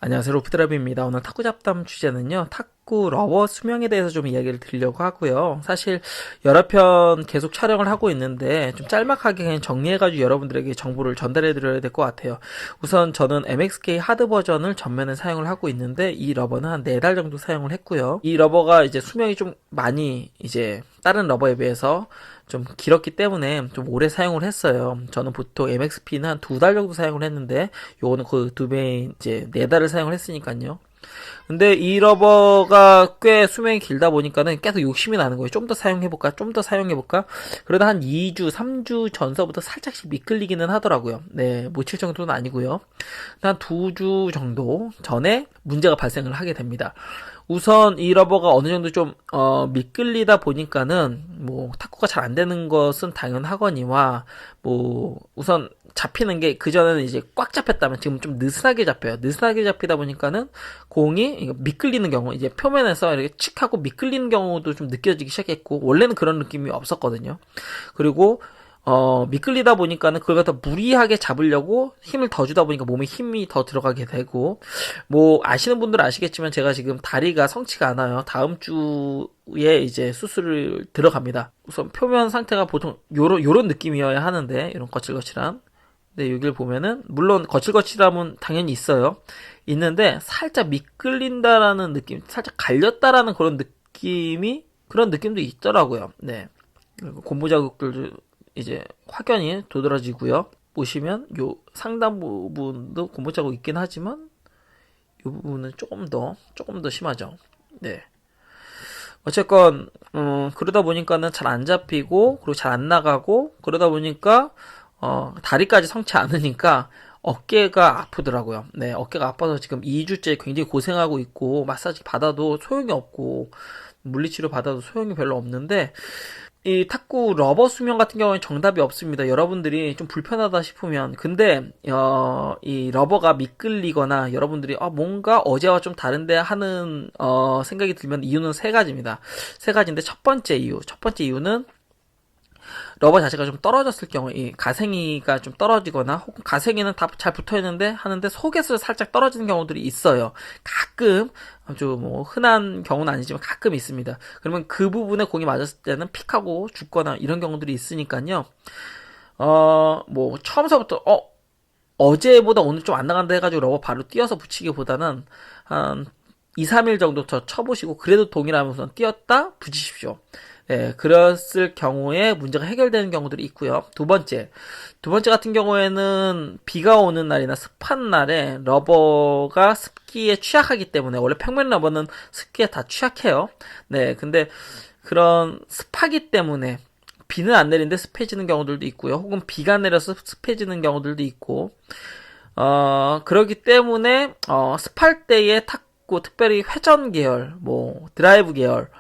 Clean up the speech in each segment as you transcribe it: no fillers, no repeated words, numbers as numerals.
안녕하세요, 로프드랍입니다. 오늘 탁구 잡담 주제는요, 탁구 러버 수명에 대해서 좀 이야기를 드리려고 하고요. 사실 여러 편 계속 촬영을 하고 있는데 좀 짤막하게 그냥 정리해가지고 여러분들에게 정보를 전달해 드려야 될 것 같아요. 우선 저는 MXK 하드 버전을 전면에 사용을 하고 있는데 이 러버는 한 4달 정도 사용을 했고요. 이 러버가 이제 수명이 좀 많이 이제 다른 러버에 비해서 좀 길었기 때문에 좀 오래 사용을 했어요. 저는 보통 MXP는 한 2달 정도 사용을 했는데 요거는 그 2배 이제 4달을 사용을 했으니까요. 근데 이 러버가 꽤 수명이 길다 보니까는 계속 욕심이 나는 거예요. 좀 더 사용해볼까? 좀 더 사용해볼까? 그러다 한 2주, 3주 전서부터 살짝씩 미끌리기는 하더라고요. 네, 못 칠 정도는 아니고요. 한 2주 정도 전에 문제가 발생을 하게 됩니다. 우선 이 러버가 어느 정도 좀 미끌리다 보니까는 뭐 탁구가 잘 안 되는 것은 당연하거니와 뭐 우선 잡히는 게 그전에는 이제 꽉 잡혔다면 지금 좀 느슨하게 잡혀요. 느슨하게 잡히다 보니까는 공이 미끌리는 경우, 이제 표면에서 이렇게 칙 하고 미끌리는 경우도 좀 느껴지기 시작했고, 원래는 그런 느낌이 없었거든요. 그리고 미끌리다 보니까는 그걸 갖다 무리하게 잡으려고 힘을 더 주다 보니까 몸에 힘이 더 들어가게 되고, 뭐, 아시는 분들은 아시겠지만 제가 지금 다리가 성치가 않아요. 다음 주에 이제 수술을 들어갑니다. 우선 표면 상태가 보통 요런 느낌이어야 하는데, 이런 거칠거칠한. 근데 여기를 보면은, 물론 거칠거칠함은 당연히 있어요. 있는데, 살짝 미끌린다라는 느낌, 살짝 갈렸다라는 그런 느낌도 있더라고요. 네. 그리고 고무 자국들도 이제 확연히 도드라지고요. 보시면 요 상단 부분도 고무 자국 있긴 하지만 이 부분은 조금 더 심하죠. 네. 어쨌건 그러다 보니까는 잘 안 잡히고 그리고 잘 안 나가고 그러다 보니까 다리까지 성치 않으니까 어깨가 아프더라고요. 네, 어깨가 아파서 지금 2주째 굉장히 고생하고 있고 마사지 받아도 소용이 없고 물리치료 받아도 소용이 별로 없는데 이 탁구 러버 수명 같은 경우에 정답이 없습니다. 여러분들이 좀 불편하다 싶으면 근데 이 러버가 미끌리거나 여러분들이 뭔가 어제와 좀 다른데 하는 생각이 들면 이유는 세 가지입니다. 세 가지인데 첫 번째 이유는 러버 자체가 좀 떨어졌을 경우, 이 가생이가 좀 떨어지거나, 혹은 가생이는 다 잘 붙어 있는데 하는데 속에서 살짝 떨어지는 경우들이 있어요. 가끔, 아주 뭐, 흔한 경우는 아니지만 가끔 있습니다. 그러면 그 부분에 공이 맞았을 때는 픽하고 죽거나 이런 경우들이 있으니까요. 뭐, 처음서부터, 어제보다 오늘 좀 안 나간다 해가지고 러버 바로 띄어서 붙이기보다는 한 2, 3일 정도 더 쳐보시고, 그래도 동일하면 우선 띄었다 붙이십시오. 예, 그랬을 경우에 문제가 해결되는 경우들이 있고요. 두 번째 같은 경우에는 비가 오는 날이나 습한 날에 러버가 습기에 취약하기 때문에 원래 평면 러버는 습기에 다 취약해요. 네, 근데 그런 습하기 때문에 비는 안 내리는데 습해지는 경우들도 있고요. 혹은 비가 내려서 습해지는 경우들도 있고, 그러기 때문에 습할 때의 탁구, 특별히 회전 계열, 뭐 드라이브 계열,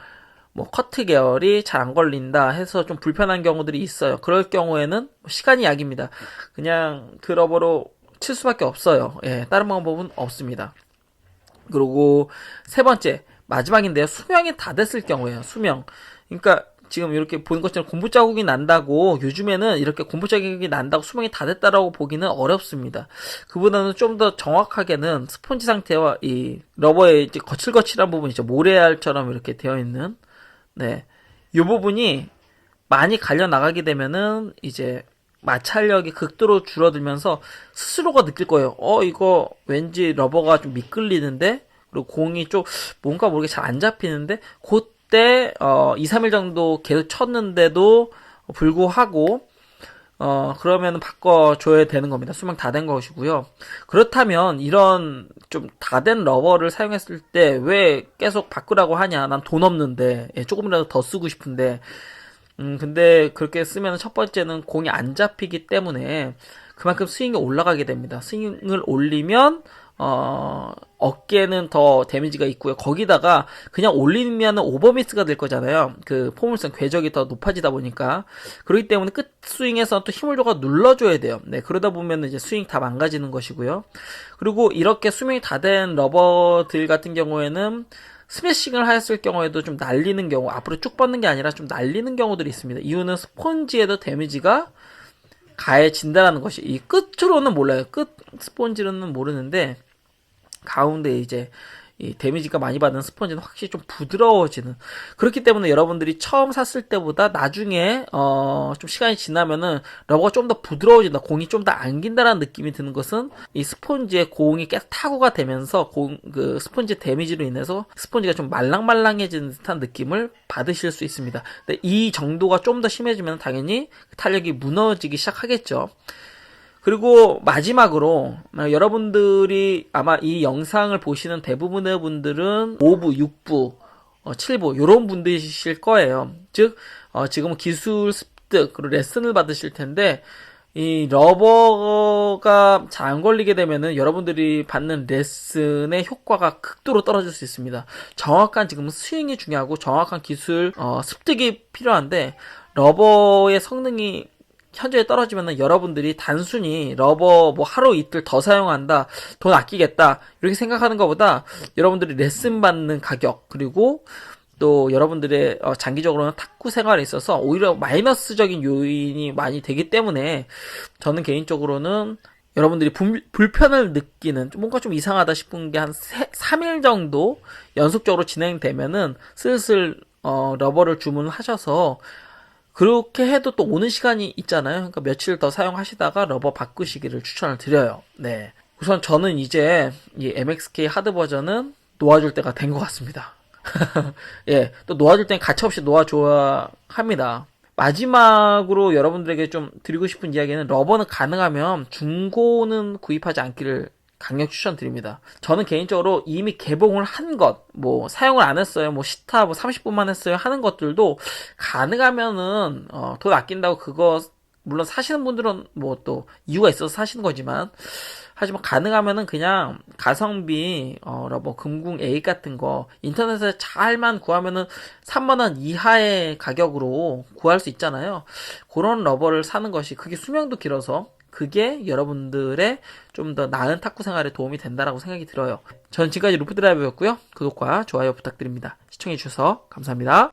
뭐 커트 계열이 잘 안 걸린다 해서 좀 불편한 경우들이 있어요. 그럴 경우에는 시간이 약입니다. 그냥 그 러버로 칠 수밖에 없어요. 예, 다른 방법은 없습니다. 그리고 세 번째, 마지막인데요. 수명이 다 됐을 경우에요. 수명. 그러니까 지금 이렇게 보는 것처럼 공부 자국이 난다고 요즘에는 이렇게 공부 자국이 난다고 수명이 다 됐다라고 보기는 어렵습니다. 그보다는 좀 더 정확하게는 스폰지 상태와 이 러버의 이제 거칠거칠한 부분 있죠. 모래알처럼 이렇게 되어 있는 네. 이 부분이 많이 갈려 나가게 되면은 이제 마찰력이 극도로 줄어들면서 스스로가 느낄 거예요. 이거 왠지 러버가 좀 미끌리는데 그리고 공이 좀 뭔가 모르게 잘 안 잡히는데 그때 2, 3일 정도 계속 쳤는데도 불구하고 그러면 바꿔줘야 되는 겁니다. 수명 다 된 것이고요. 그렇다면 이런 좀 다 된 러버를 사용했을 때 왜 계속 바꾸라고 하냐? 난 돈 없는데, 조금이라도 더 쓰고 싶은데, 근데 그렇게 쓰면 첫 번째는 공이 안 잡히기 때문에 그만큼 스윙이 올라가게 됩니다. 스윙을 올리면 어깨는 더 데미지가 있고요. 거기다가 그냥 올리면 오버미스가 될 거잖아요. 그 포물선 궤적이 더 높아지다 보니까. 그렇기 때문에 끝 스윙에서 또 힘을 줘가 눌러줘야 돼요. 네, 그러다 보면 이제 스윙 다 망가지는 것이고요. 그리고 이렇게 수명이 다 된 러버들 같은 경우에는 스매싱을 했을 경우에도 좀 날리는 경우, 앞으로 쭉 뻗는 게 아니라 좀 날리는 경우들이 있습니다. 이유는 스폰지에도 데미지가 가해진다라는 것이, 이 끝으로는 몰라요. 끝 스폰지로는 모르는데, 가운데 이제 이 데미지가 많이 받는 스펀지는 확실히 좀 부드러워지는, 그렇기 때문에 여러분들이 처음 샀을 때보다 나중에 좀 시간이 지나면은 러버가 좀 더 부드러워진다, 공이 좀 더 안긴다라는 느낌이 드는 것은 이 스펀지의 공이 계속 타구가 되면서 그 스펀지 데미지로 인해서 스펀지가 좀 말랑말랑해지는 듯한 느낌을 받으실 수 있습니다. 근데 이 정도가 좀 더 심해지면 당연히 탄력이 무너지기 시작하겠죠. 그리고 마지막으로 여러분들이 아마 이 영상을 보시는 대부분의 분들은 5부, 6부, 7부 이런 분들이실 거예요. 즉 지금은 기술 습득 그리고 레슨을 받으실 텐데 이 러버가 잘 안 걸리게 되면은 여러분들이 받는 레슨의 효과가 극도로 떨어질 수 있습니다. 정확한 지금 스윙이 중요하고 정확한 기술 습득이 필요한데 러버의 성능이 현저히 떨어지면은 여러분들이 단순히 러버 뭐 하루 이틀 더 사용한다, 돈 아끼겠다 이렇게 생각하는 것보다 여러분들이 레슨 받는 가격, 그리고 또 여러분들의 장기적으로는 탁구 생활에 있어서 오히려 마이너스적인 요인이 많이 되기 때문에 저는 개인적으로는 여러분들이 불편을 느끼는 뭔가 좀 이상하다 싶은 게 한 3일 정도 연속적으로 진행되면은 슬슬 러버를 주문하셔서, 그렇게 해도 또 오는 시간이 있잖아요. 그러니까 며칠 더 사용하시다가 러버 바꾸시기를 추천을 드려요. 네. 우선 저는 이제 이 MXK 하드 버전은 놓아줄 때가 된 것 같습니다. 예, 또 놓아줄 땐 가차없이 놓아줘야 합니다. 마지막으로 여러분들에게 좀 드리고 싶은 이야기는 러버는 가능하면 중고는 구입하지 않기를 강력 추천드립니다. 저는 개인적으로 이미 개봉을 한 것, 뭐 사용을 안 했어요, 뭐 시타 뭐 30분만 했어요 하는 것들도 가능하면은 돈 아낀다고 그거 물론 사시는 분들은 뭐 또 이유가 있어서 사시는 거지만, 하지만 가능하면은 그냥 가성비 러버 금궁 A 같은 거 인터넷에 잘만 구하면은 3만원 이하의 가격으로 구할 수 있잖아요. 그런 러버를 사는 것이, 그게 수명도 길어서 그게 여러분들의 좀 더 나은 탁구 생활에 도움이 된다라고 생각이 들어요. 전 지금까지 루프드라이버였고요. 구독과 좋아요 부탁드립니다. 시청해주셔서 감사합니다.